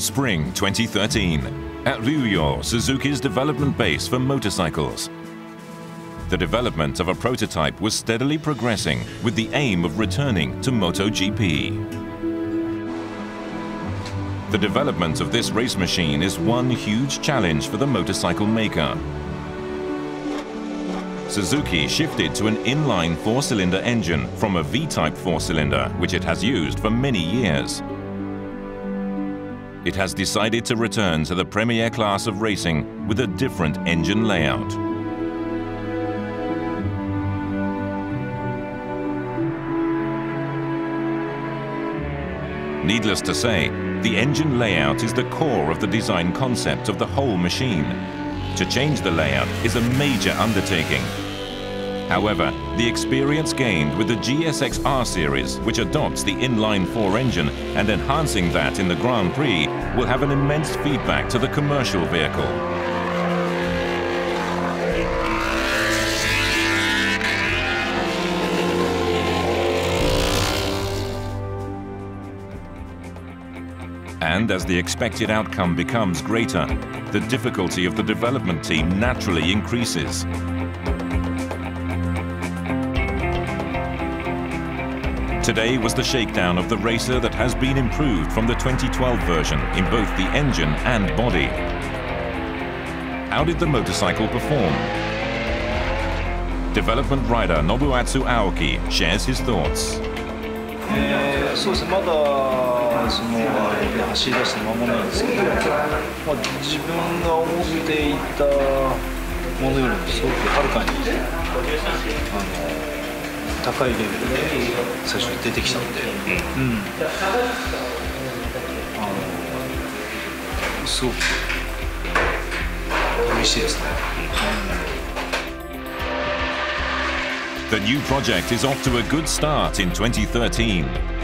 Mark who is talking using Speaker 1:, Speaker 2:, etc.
Speaker 1: Spring 2013. At Ryuyo, Suzuki's development base for motorcycles. The development of a prototype was steadily progressing with the aim of returning to MotoGP. The development of this race machine is one huge challenge for the motorcycle maker. Suzuki shifted to an inline four-cylinder engine from a V-type four-cylinder, which it has used for many years. It has decided to return to the premier class of racing with a different engine layout. Needless to say, the engine layout is the core of the design concept of the whole machine. To change the layout is a major undertaking. However, the experience gained with the GSX-R series, which adopts the inline-four engine and enhancing that in the Grand Prix, will have an immense feedback to the commercial vehicle. And as the expected outcome becomes greater, the difficulty of the development team naturally increases. Today was the shakedown of the racer that has been improved from the 2012 version in both the engine and body. How did the motorcycle perform? Development rider Nobuatsu Aoki shares his thoughts.
Speaker 2: そうですね、まだ走り出したままなんですけど、自分が思っていたものよりもすごくはるかに高いレベルで最初に出てきたので、すごく嬉しいですね。
Speaker 1: The new project is off to a good start in 2013.